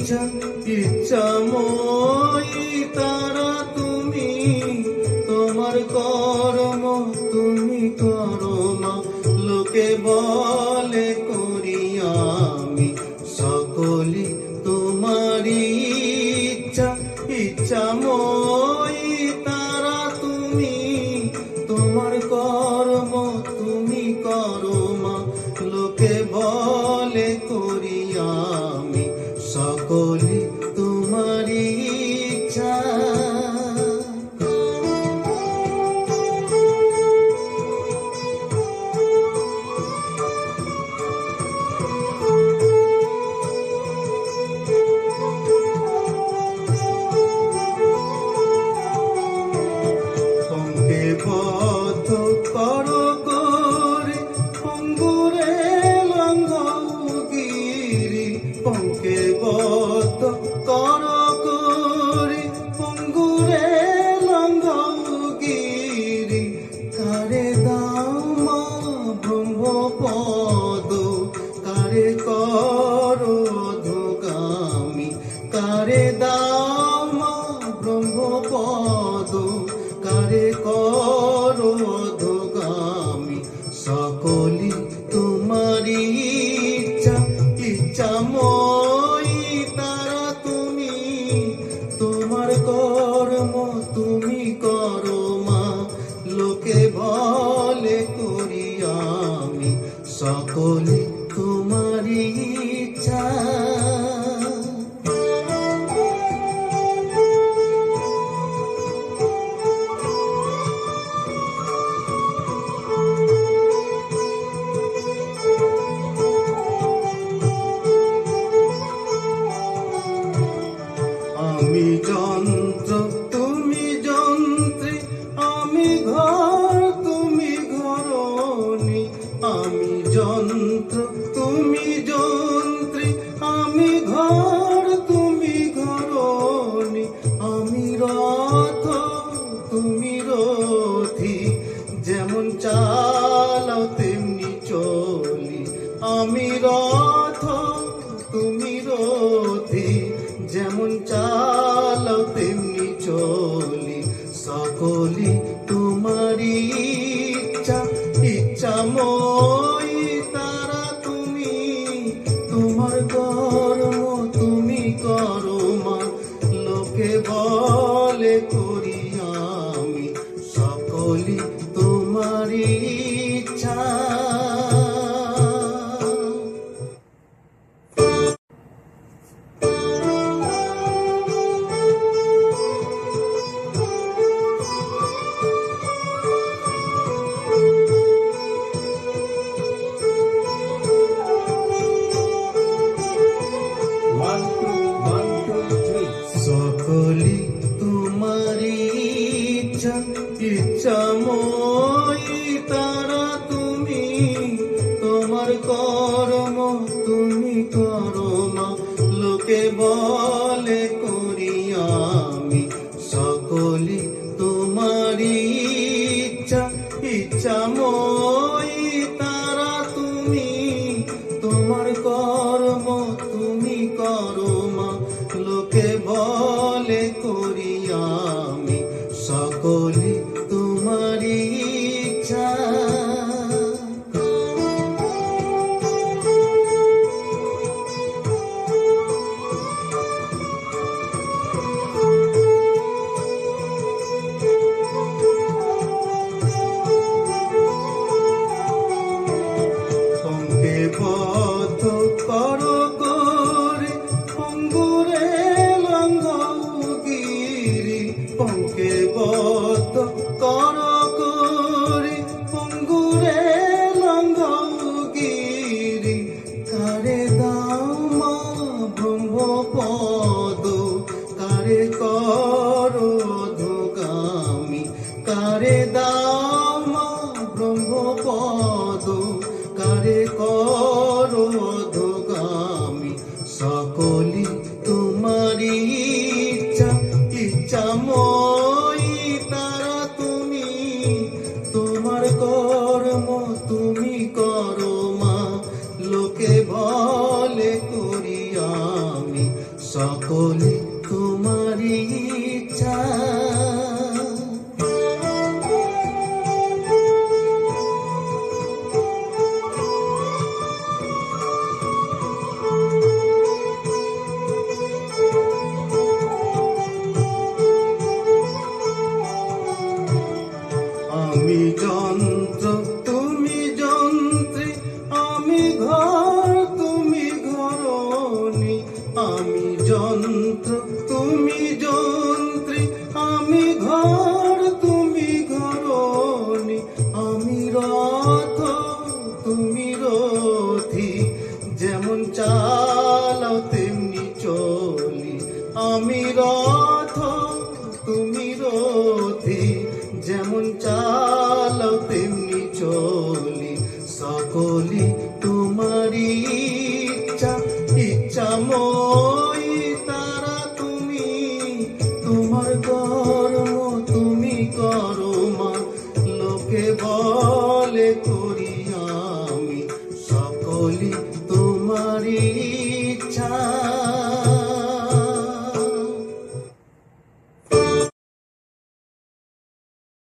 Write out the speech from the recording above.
ইচ্ছা ইচ্ছাময়ী তারা তুমি, তোমার কর্ম তুমি করো মা। লোকে বলে করি আমি সকলি তোমারই ইচ্ছা ইচ্ছাময়ী তারা তুমি, তোমার কর্ম তুমি করো মা। লোকে বলে করি আমি সকলি তোমারই ইচ্ছা। পঙ্কে বদ্ধ করো করে পঙ্গুরে লঙ্ঘগিরি, পঙ্কে বদ্ধ করো করে পঙ্গুরে লঙ্ঘগিরি। কারে দাও মা ব্রহ্মপদ, কারে করো অধোগামী। কারে দাও মা ব্রহ্মপদ, কারে করো অধোগামী। সকলি তোমারই ইচ্ছা ইচ্ছাময়ী তারা তুমি, তোমার কর্ম তুমি করো মা। লোকে বলে করি আমি সকলি তোমারই ইচ্ছা। আমি যন্ত্র তুমি যন্ত্রী, আমি ঘর তুমি ঘরণী। আমি যন্ত্র তুমি যন্ত্রী, আমি ঘর তুমি ঘরণী। আমি রথ তুমি রথী, যেমন চালাও তেমনি চলি। আমি রথ তুমি রথী, যেমন চালাও তেমনি চলি। সকলি তোমারই ইচ্ছা ইচ্ছাময়ী তারা তুমি, তোমার কর্ম তুমি করো মা। লোকে বলে করি আমি সকলি তোমারই ইচ্ছা। সকলি তোমারই ইচ্ছা ইচ্ছাময়ী তারা তুমি, তোমার কর্ম তুমি করো মা। লোকে বলে করি আমি সকলি তোমারই ইচ্ছা ইচ্ছাময়ী তারা তুমি, তোমার কর্ম তুমি করো মা। লোকে বলে করি আমি সকলি তোমারই ইচ্ছা। পঙ্কে বদ্ধ করো করে পঙ্গুরে লঙ্ঘগিরি, পঙ্কে বদ্ধ করো করে পঙ্গুরে লঙ্ঘগিরি। কারে দাও মা ব্রহ্মপদ, কারে করো অধোগামী। কারে দাও মা ব্রহ্মপদ, কারে করো অধোগামী। সকলি তোমারই ইচ্ছা ইচ্ছাময়ী তারা তুমি, তোমার কর্ম তুমি করো মা। লোকে বলে করি আমি সকলে তোমারই ইচ্ছা। আমি যন্ত্র তুমি যন্ত্রী, আমি ঘর তুমি ঘরণী। আমি যন্ত্র তুমি যন্ত্রী, আমি ঘর তুমি ঘরণী। আমি রথ তুমি রথী, যেমন চালাও তেমনি চলি। আমি রথ তুমি রথী, যেমন চালাও তেমনি চলি। সকলি তোমারই ইচ্ছা, ইচ্ছাময়ী তারা তুমি। তোমার কর্ম তুমি করো মা, লোকে বলে করি আমি। সকলি তোমারই